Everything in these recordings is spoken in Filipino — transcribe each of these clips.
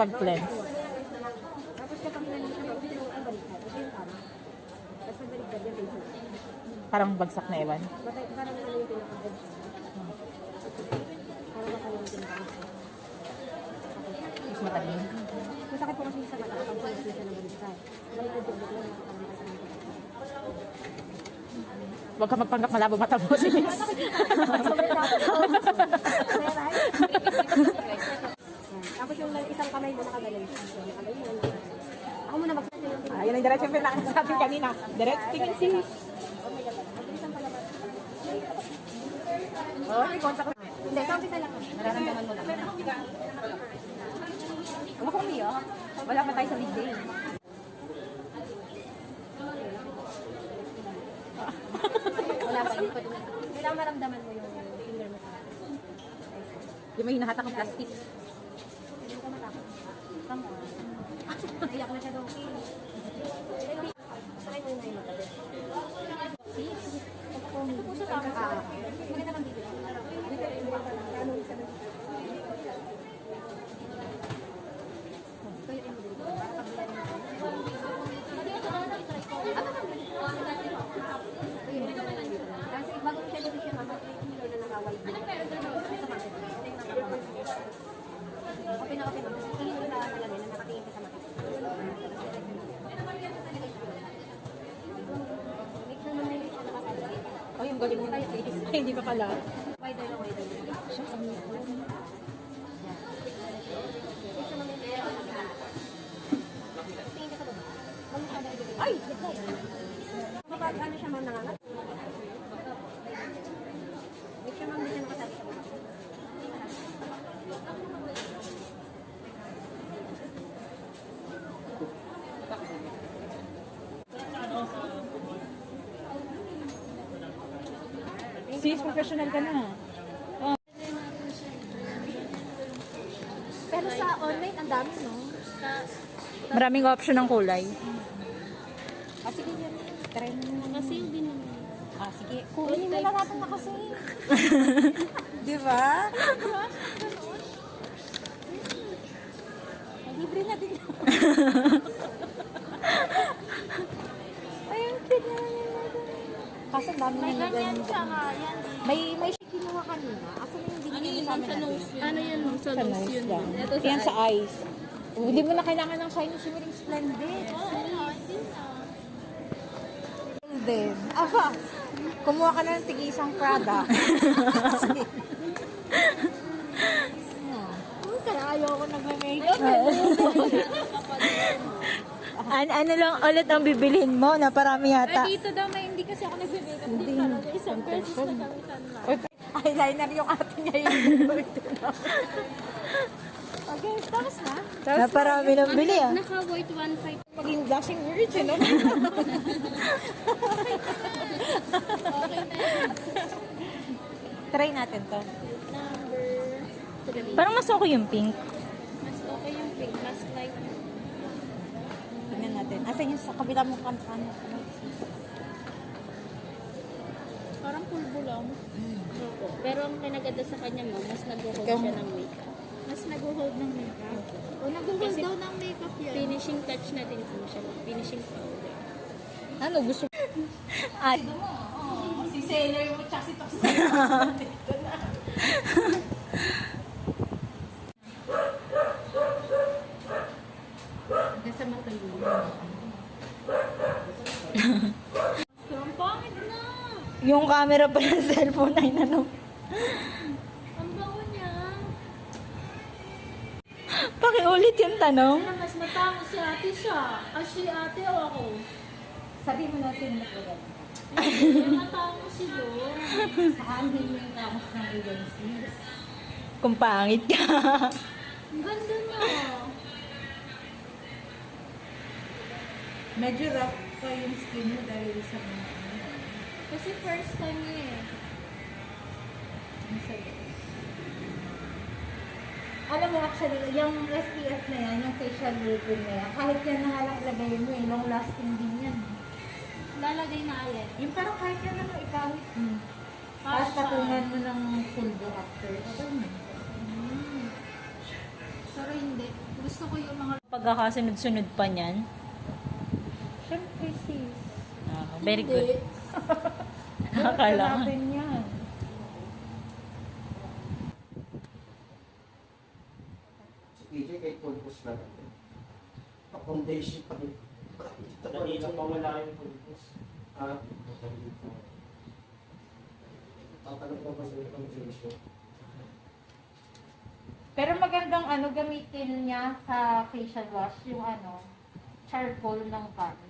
Kapag cleanse. Tapos kapag cleanse siya, ang baliktad. Ito yung tama. Tapos pag baliktad yung facial. Parang bagsak na ewan. Parang ano yung pinaka-edge siya. Parang baka yung pinaka-edge. Mas matalim. Masakit po kasi sa mata kapag cleanse siya ng baliktad. Baliktad yung baliktad yung nakakalimutan sa mga. Huwag ka magpanggap malabo mata mo. Tapos yung isang kamay mo nakagaling. Ako muna magsasabi yung tingin. Ayun ang diretso yung pinakasabi kanina. Direct tingin sis. Mabilisan pala ba? Oh, may kontak ko. Hindi, kampisa lang. Nararamdaman mo lang. Huwag kang umiyak. Wala pa tayo sa midday. Wala pa, hindi pa din. Kailangan maramdaman mo yung finger mo sa akin. Yung may hinahatak ng plastic. Hindi ka matakot. Come on. Naiyak na siya daw. Sanay mo yung matabi. See? Puso tama ka. Maganda kang dito. Ano yung sabi? Kaya yung dito. Para pagbilan mo. Kasi bago siya dito siya mag-clear na nakawide. Okay na. Tapos tingin mo sa salamin na nakatingin ka sa mata. Mix na naman yung nakasabi. Oh, yung galing mo tayo sis. Ay, hindi pa pala. Wider na wider. Siya sa mga. Tingin ka sa baba. Ay! Kapag ano siya ma'am nangangat? Make sure ma'am hindi siya nakasabi sa baba. Sis, professional ka na. Pero sa online, ang dami, no? Maraming option ng kulay. Ah, sige yan. Try mo naman. Kasi yung din naman. Ah, sige. Kunin mo na natin na kasi. Di ba? Libre na din. Ayun, tignan kasi ang dami May na ganyan siya nga. Yan. May siya kinuha kanina. Asa na yung Ano binigay yun? sa amin Sa natin? nose yun. Ano yun? Sa Sa nose nose yun. lang. Ito Yan sa eyes. Hindi mo na kailangan ng shiny shimmering splendid. Oo, hindi na. Then, aba, kumuha ka na ng tig-isang Prada. Kaya ayoko nagme-makeup. Ano lang ulit ang bibilhin mo na parami yata? Ay, dito daw may hindi kasi ako nagbe-makeup. Hindi talaga. Isang beses na gamitan lang. Eyeliner yung ate niya yun. Okay, tapos na. Na parami nang bili ah. Naka-white 1.5. Maging blushing virgin, no? Try natin to. Number 3. Parang mas okay yung pink. Mas okay yung pink. Mas light. Tingnan natin. Asan yung sa kabila mong kampanya? Parang pulbo lang. Pero ang pinaganda sa kanya mo, mas nag-hold Ikaw- siya ng makeup. Mas nag-hold ng makeup. O, nag-hold Kasi daw ng makeup yan. Finishing touch na din po siya. Finishing powder. Ano gusto mo? Ay. Si Sailor mo, tsaka si Tox. Nasa mata yun. Ang pangit na! Yung camera pa ng cellphone ay ano. Ang bango niya. Pakiulit yung tanong. Kaya mas matango si ate siya. Ah, si ate o ako. Sabi mo natin na Kaya matango si Lord. Saan din mo yung tamos ng agencies? Kung pangit ka. Ang ganda na. Medyo rough pa yung skin mo dahil sa mga Kasi first time niya eh. Alam mo, actually, yung SPF na yan, yung facial routine na yan, kahit yan na nga lang ilagay mo, long lasting din yan. Lalagay na alin. Yung parang kahit yan naman ikawit mo. Ah, Tapos siya. patungan mo ng pulbo after. Okay mo. Pero hindi. Gusto ko yung mga... Pagkakasunod-sunod pa niyan. Siyempre, sis. Very good. Akala ko. Natin yan. Si PJ kay pulpos na natin. Pa-foundation pa rin. Kanina pa wala yung pulpos. Tatanong ko ba sa foundation? Pero magandang gamitin niya sa facial wash, yung charcoal ng pants.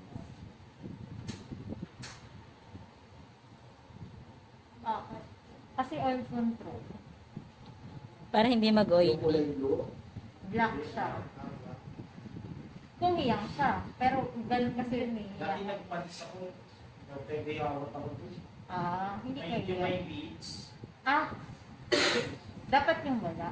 Okay. Kasi oil control. Para hindi mag-oil. Yung kulay blue. Black siya. Kung hiyang siya. Pero ganun kasi yun eh. Dati nagpanis ako. Nagpagayawat ako dun. Hindi Ay, yung kayo. may beads. Dapat yung wala.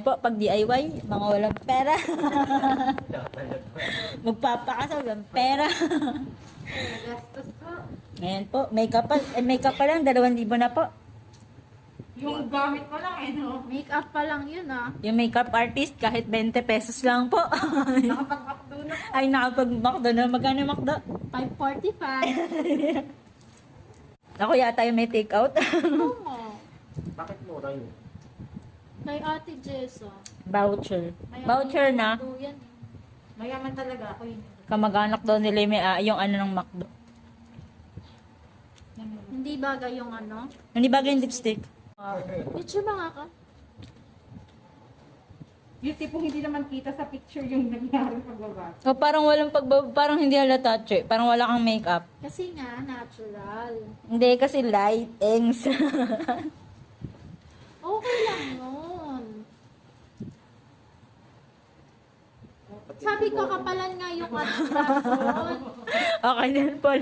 Po, pag DIY, mga walang pera. Magpapakasal, walang pera. Gastos ko. Ngayon po, makeup pa lang, 2,000 na po. Yung gamit mo lang no? Makeup pa lang yun Yung makeup artist, kahit 20 pesos lang po. Nakapag-makdo na. Ay, nakapag-makdo na. Magkano yung makdo? 545. Ako yata yung may take out. Oo. Bakit mura yun? Kay Ate Jessa. Voucher. Mayaman Voucher yung na. McDo yan eh. Mayaman talaga ako yun. Kamag-anak daw nila yung ng McDo. Hindi bagay yung Hindi bagay yung lipstick. Picture ba nga ka? Yung tipong hindi naman kita sa picture yung nangyari pagbaba. O parang parang hindi halata, che. Parang wala kang makeup. Kasi nga, natural. Hindi kasi lightings. Okay lang yun. Sabi ko, kapalan nga yung blush-on. Okay din po.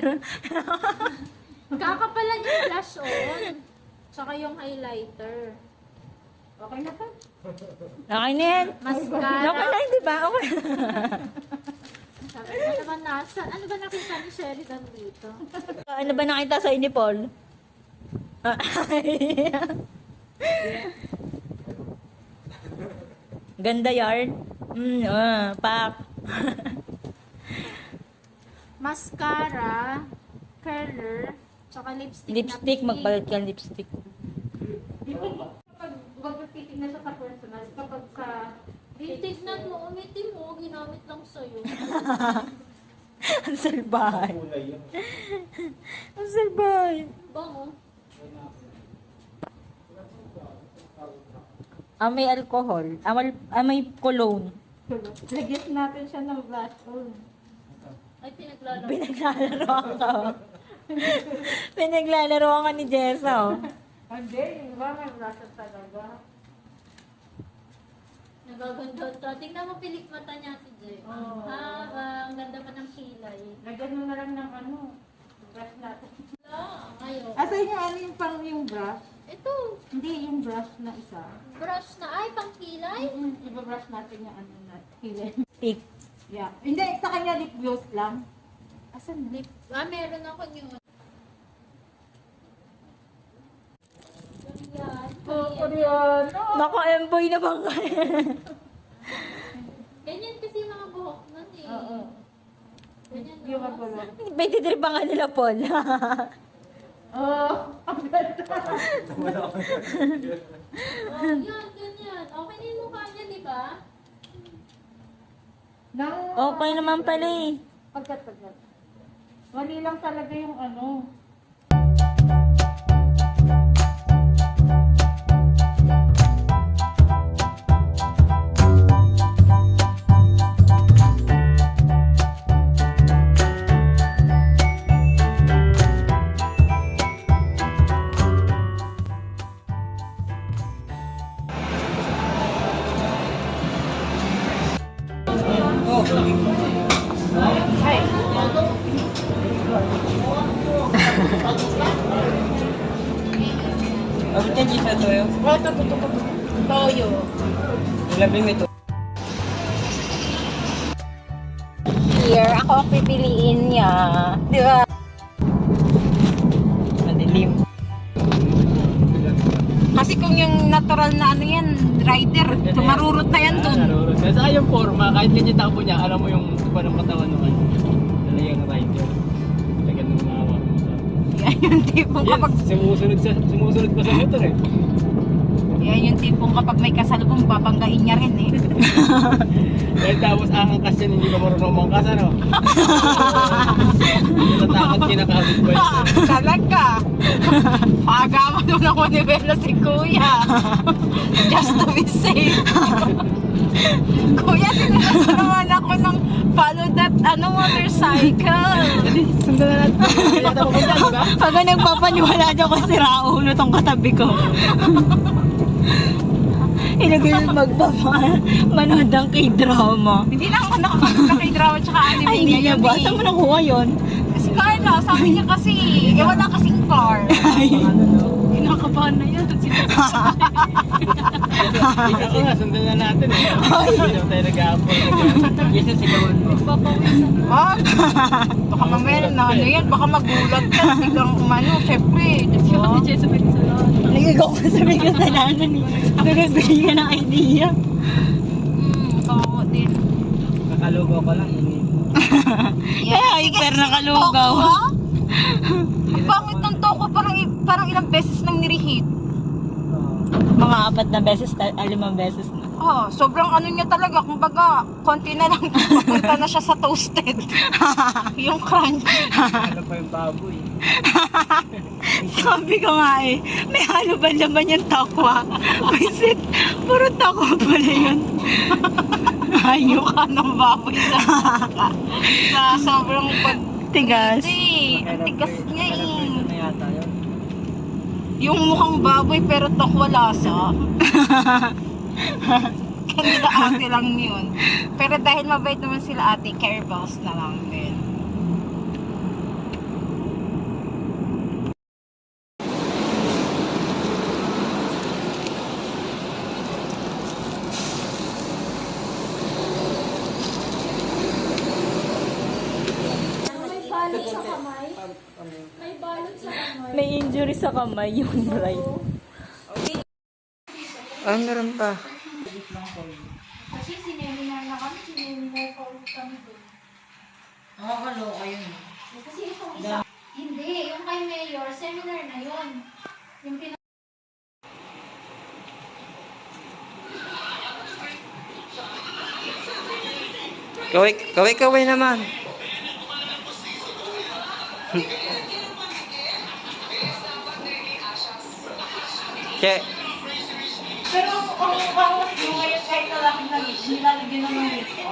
Kakapalan yung blush-on. Tsaka yung highlighter. Okay na pa? Okay na yan. Mascara. Okay na, di ba? Okay. Sabi ko naman nasa. Ano ba nakita ni Sheridan dito? Ano ba nakita sa ni Paul? Ganda yarn. Pak. Mascara, curler, tsaka lipstick. Lipstick, na pink. magpalit ka ng lipstick. Kapag wag titignan siya sa personal, kapag sa Titignan mo, umitim mo, ginamit lang sa'yo. Ang salbahay. Kulay yun. Ang salbahay. Bango. May alcohol. May cologne. lagyan natin siya ng blush on. Ay, pinaglalaro. Pinaglalaroan ka. Pinaglalaroan ka ni Jessa. Hindi, yung iba may blush on talaga. Nagaganda to. Tingnan mo pilik mata niya si Jay. Oo. Ang ganda pa ng kilay. Lagyan mo na lang ng brush natin. Wala, ngayon. Asan yung pang yung brush? Ito, Hindi, yung brush na isa. brush na. Ay, pang kilay. Iba-brush natin yung na hilay. Stick. Yeah. Hindi, sa kanya lip gloss lang. Asan lip? Meron ako yun. Ganyan. Korean. Naku, emboy na bang kaya? Ganyan kasi mga buhok nun eh. Oo. Ganyan Yung no? magulo. May titripa nga nila, Paul. Oh, ang ganda. Yan, ganyan. Okay na yung mukha niya, di ba? Okay naman pala eh. Pagkat. Mali lang talaga yung Bakit yan Gisa Toyo? toyo. Ilabing ito. Here, ako ang pipiliin niya. Di ba? kung yung natural na ano yan, rider, tumarurot na yan dun. Narurot. Saka yung forma, kahit ganyan takbo niya, alam mo yung tupa ng katawan naman. Talagang rider. Talagang nung mga mo. Yan yung tipong Yes, kapag, sumusunod pa sa motor eh. yan yung tipong kapag may kasalubong, babanggain niya rin eh. Dahil tapos aangkas yan, hindi ka marunong mangkas ano. Natatakot kinakabit ba yun? Talaga. Paagaman doon ng manibela si Kuya. Just to be safe. Kuya, sinunod naman ako ng follow that motorcycle. Sundan na natin. Kaya tapo ko dyan, diba? Pag nagpapaniwala daw ko si Raulo tong katabi ko. Ilagay yung magpapanood ng K-drama. Hindi na ako nakapanood ng K-drama tsaka anime. Ay, hindi niya ba? Saan mo nakuha yun? Si Carla, sabi niya kasi, wala kasing car. Kinakabahan na yan. Ikaw nga, sundan na natin eh. Hindi naman tayo nag-aapol. Yes, sigawan mo. Ah, baka mamaya na ano yan, baka magulat ka. Biglang umano, syempre. Naligaw ko sa may kasalanan eh. Nagbibigay ka ng idea. Oo din. Nakalugaw ko lang. Kaya hyper nakalugaw. Ang pangit ng toko, parang ilang beses nang nirehit. Mga 4 na beses, 5 beses na. Oh, sobrang ano niya talaga, kumbaga, konti na lang pupunta na siya sa toasted. Yung crunchy. Ano pa yung baboy? Sabi ko nga eh, may halo ba naman yung takwa? Visit, puro takwa pala yun. Ayok ka ng baboy sa sobrang Tigas. Hindi, ang tigas niya eh. Na yata yun. Yung mukhang baboy pero tokwa lasa. Kanila ate lang yun. Pero dahil mabait naman sila ate, care balls na lang din. May injury sa kamay yung bride. Ah, meron pa. Kasi sineminar na kami, sineminar pa ulit kami doon. Nakakaloka yun. Kasi itong isa, hindi, yung kay Mayor, seminar na yun. Yung Kaway naman. Che. Pero ang yung ngayon kahit lalaki na nilalagyan ng mga nito.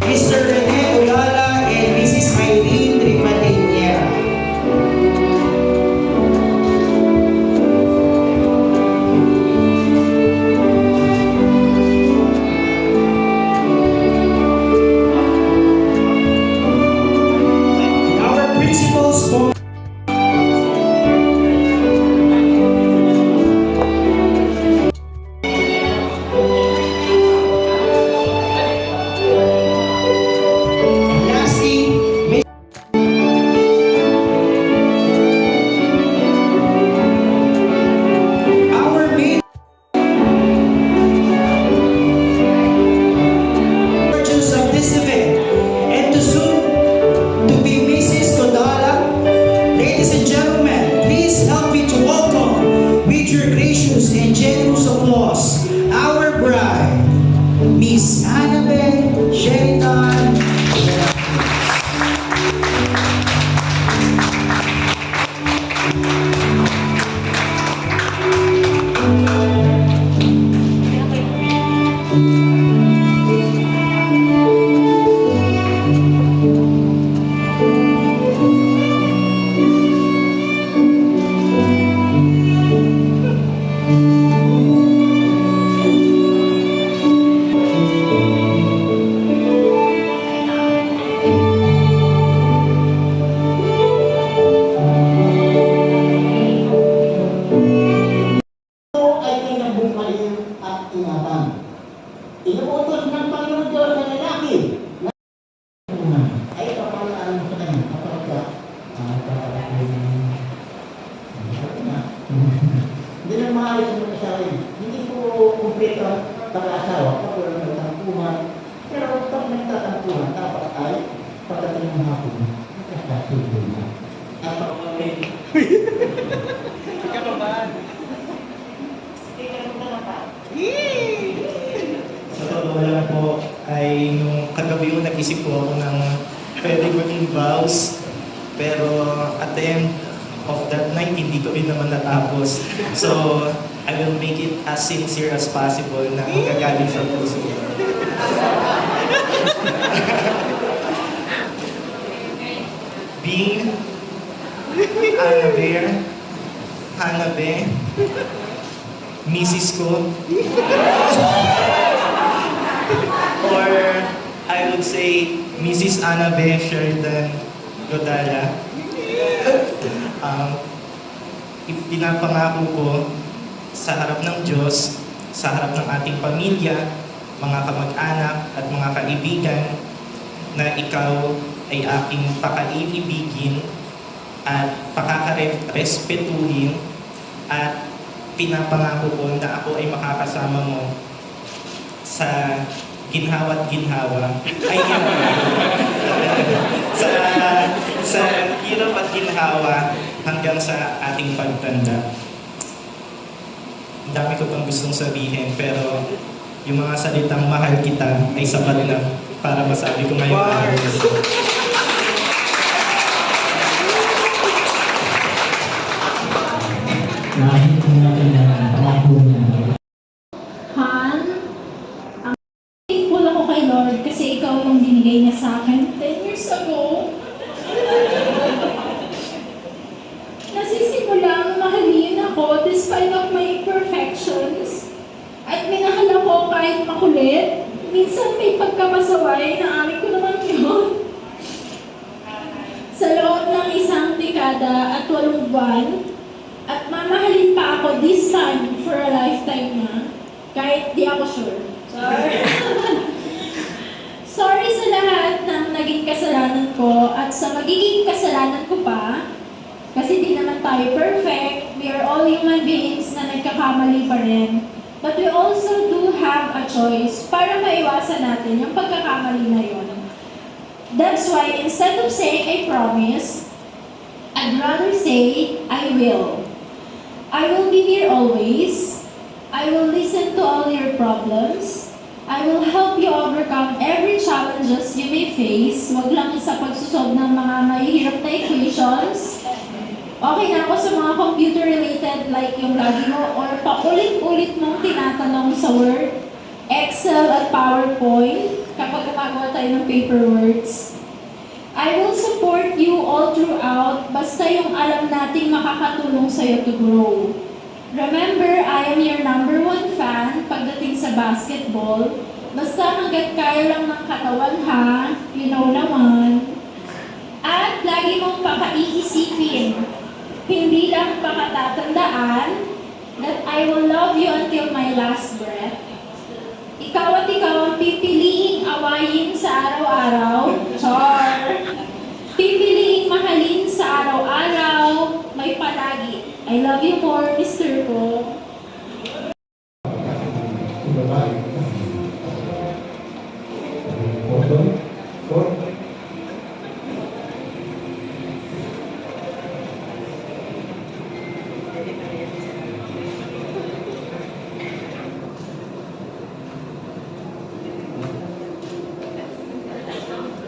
Mr. Rene Ulala and Mrs. Eileen Rimadenia. Our principal sponsor. Lastly, our main of this event and to soon to be Mrs. Kodala Kakabahan. Sa totoo lang po, ay nung kagabi ko nag-isip po ako ng pwede maging vows. Pero at the end of that night, hindi ko rin naman natapos. So, I will make it as sincere as possible na magagaling sa puso. Being Hanabe, Mrs. ko, or I would say Mrs. Anabe Sheridan Godala. Pinapangako ko sa harap ng Diyos, sa harap ng ating pamilya, mga kamag-anak at mga kaibigan na ikaw ay aking pakaiibigin at pakakarespetuhin at pinapangako ko na ako ay makakasama mo sa ginhawa't ginhawa. Ay, sa hirap at ginhawa hanggang sa ating pagtanda. Ang dami ko pang gustong sabihin, pero yung mga salitang mahal kita ay sapat na para masabi ko ngayong araw. Kahit kung natin na pangako niya. Han, ang thankful ako kay Lord kasi ikaw yung binigay niya sa akin 10 years ago. Nasisimulang mahalin ako despite of my imperfections. At minahal ako kahit makulit. Minsan may pagkapasaway na amin ko naman yun. Sa loob ng isang dekada at 8 buwan, at mamahalin pa ako this time for a lifetime na. Kahit di ako sure. Sorry. Sorry sa lahat ng naging kasalanan ko at sa magiging kasalanan ko pa. Kasi di naman tayo perfect. We are all human beings na nagkakamali pa rin. But we also do have a choice para maiwasan natin yung pagkakamali na yun. That's why instead of saying I promise, I'd rather say I will. I will be here always. I will listen to all your problems. I will help you overcome every challenges you may face. Wag lang sa pagsusolve ng mga mahihirap na equations. Okay na ako sa mga computer-related like yung lagi mo or paulit-ulit mong tinatanong sa Word, Excel at PowerPoint kapag gumagawa tayo ng paperworks. I will support you all throughout basta yung alam nating makakatulong sa'yo to grow. Remember, I am your #1 fan pagdating sa basketball. Basta hanggat kaya lang ng katawan ha, you know naman. At lagi mong pakaiisipin, hindi lang pakatatandaan that I will love you until my last breath. Ikaw at ikaw ang pipiliing awayin sa araw-araw. Char! Pipiliing mahalin sa araw-araw. May palagi. I love you more, Mr. Ko.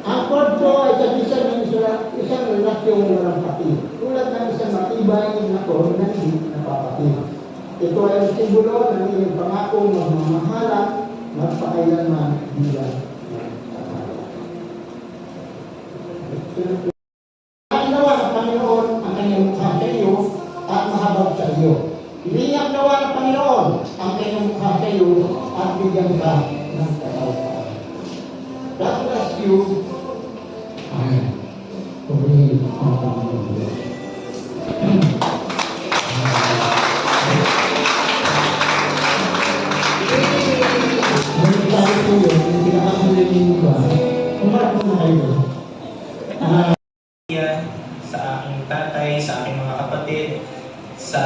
Ang Lord po ay isang relasyong walang pati. Tulad ng isang matibay na kon na hindi napapati. Ito ay ang simbolo ng iyong pangakong magmamahalan magpakailanman bilang nawa ng Panginoon ang kanyang mukha sa iyo at mahabag sa iyo. Ilingap nawa ng Panginoon ang kanyang mukha sa iyo at bigyan ka ng katawhan. God bless you. Amen. Pumili ang Panginoon. Ngunit tayo po yun, yung pinakamulitin mo ba? Umarap mo na kayo. Sa aking tatay, sa aking mga kapatid, sa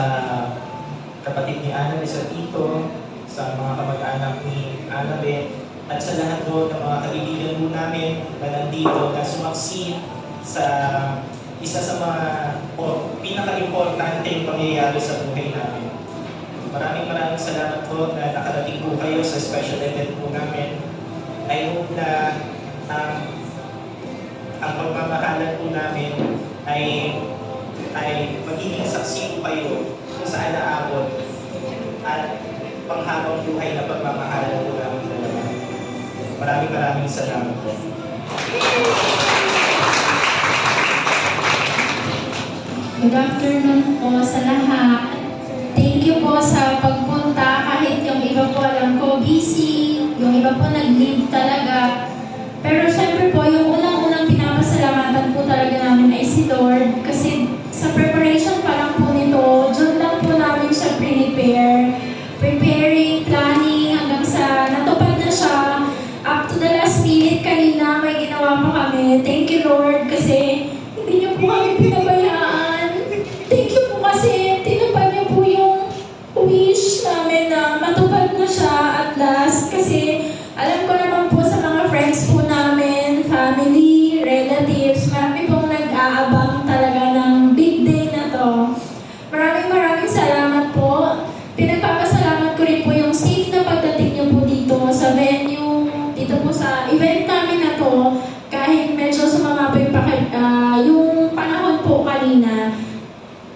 kapatid ni Annabeth, sa tito, sa mga kamag-anak ni Annabeth, at sa lahat po ng mga kaibigan po namin na nandito na sumaksi sa isa sa mga nangyayari sa buhay namin. Maraming salamat po na nakarating po kayo sa special event po namin. I hope na ang pagmamahalan po namin ay magiging saksi po kayo kung saan naabot at panghabang buhay na pagmamahalan po namin dalawa. Maraming salamat po. Good afternoon po sa lahat. Thank you po sa pagpunta kahit yung iba po alam ko busy, yung iba po nag-leave talaga. Pero syempre po, yung unang-unang pinapasalamatan po talaga namin ay si Lord kasi sa preparation pa lang po nito, dyan lang po namin siya preparing, planning hanggang sa natupad na siya. Up to the last minute kanina may ginawa pa kami. Thank you Lord kasi hindi niyo po kami pinabayaan. Thank you po kasi tinupad niyo po yung wish namin na matupad na siya at last kasi alam ko naman po sa mga friends po namin, family, relatives, marami pong nag-aabang talaga ng big day na to. Maraming salamat po. Pinagpapasalamat ko rin po yung safe na pagdating niyo po dito sa venue, dito po sa event namin na to, kahit medyo sumama po yung panahon po kanina.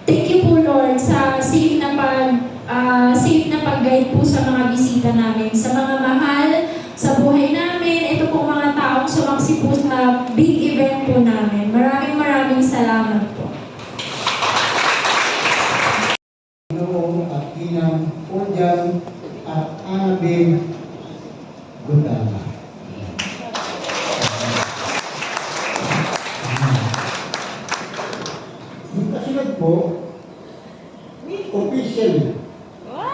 Thank you po Lord sa safe na pag-guide po sa mga bisita namin, sa mga mahal, sa buhay namin, ito po mga taong sumaksi po sa big event po namin. Maraming salamat po. Noong at Inang Orjan at Annabel Gundala. Yung kasunod po, officially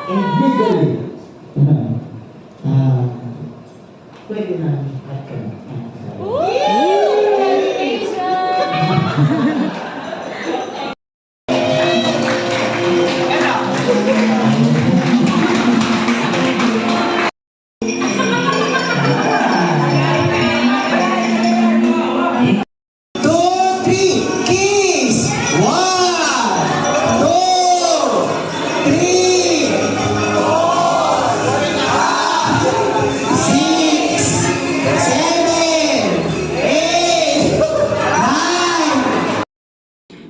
and legally, pwede na at kami.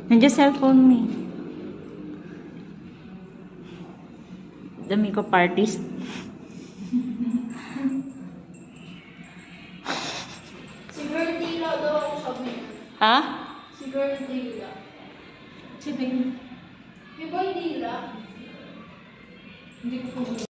Nandiyan cellphone ni. Dami ko parties. Si Girl Dila daw ako sabi. Ha? Si Girl Dila. Yung Girl Dila. Hindi ko po.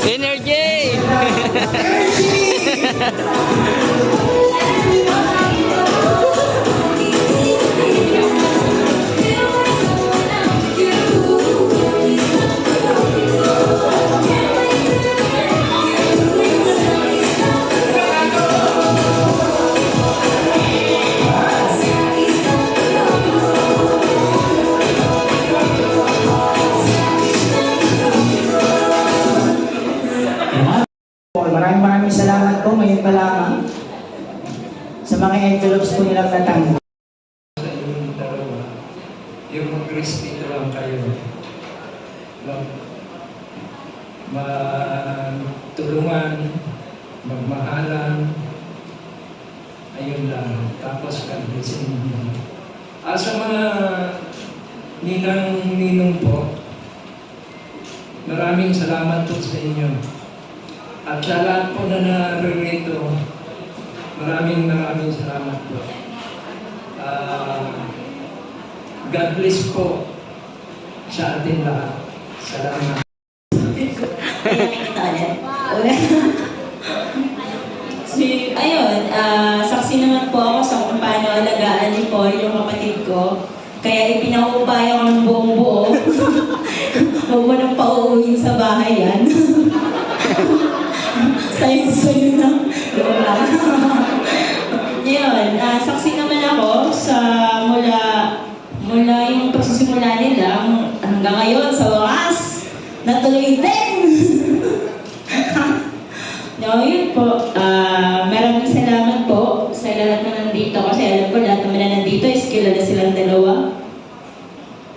Energy! Maraming salamat po ngayon pa lamang sa mga envelopes po nilang natanggap. Sa inyong dalawa, yung mag-respeto lang kayo. Magtulungan, magmahalan, ayun lang. Tapos pag-blessing mo. Sa mga ninang-ninong po, maraming salamat po sa inyo. At sa lahat po na naririto, maraming salamat po. God bless po sa atin lahat. Salamat. Saksi naman po ako sa kung paano alagaan ni Paul, yung kapatid ko. Kaya ipinaubaya ko ng buong buo. Huwag mo nang pauuwiin sa bahay yan. Sa'yo na. Yun, saksi naman ako sa mula yung pagsisimula nila hanggang ngayon sa wakas. Natuloy din! No, yun po. Maraming salamat po sa lahat na nandito kasi alam ko lahat naman na nandito is kilala silang dalawa.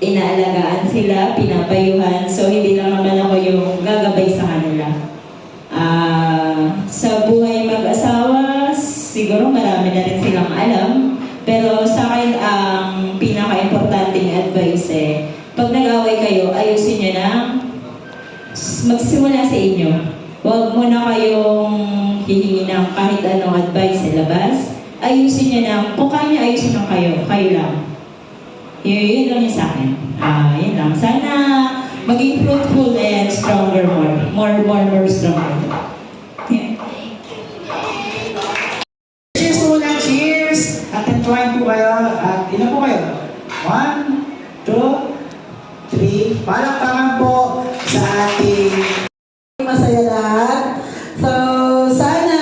Inaalagaan sila, pinapayuhan. So, hindi lang naman ako yung gagabay sa kanila. Sa buhay mag-asawa, siguro marami na rin silang alam. Pero sa akin, ang pinaka-importanting advice pag nag-away kayo, ayusin nyo na magsimula sa inyo. Huwag mo na kayong hihingi ng kahit anong advice sa labas. Ayusin nyo na, kung kaya nyo, ayusin lang kayo lang. Yun lang yun sa akin. Yun lang. Sana maging fruitful and stronger more stronger. Yeah. Cheers muna, cheers! At enjoy po kayo. At ilan po kayo? 1, 2, 3. Palakpakan po sa ating Masaya lahat. So, sana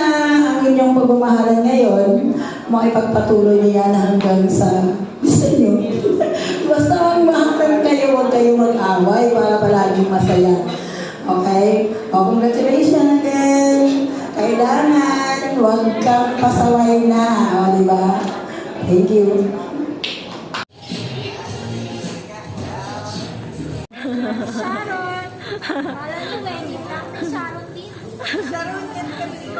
ang inyong pagmamahalan ngayon, makipagpatuloy niyo yan hanggang sa gusto niyo. Basta magmahal kayo, huwag kayo mag-away para palaging masaya. Okay? Congratulations again. Kailangan, huwag kang pasaway na. Di ba? Thank you. Sharon! Alam mo ba, hindi lang Sharon din. Sharon yan kami.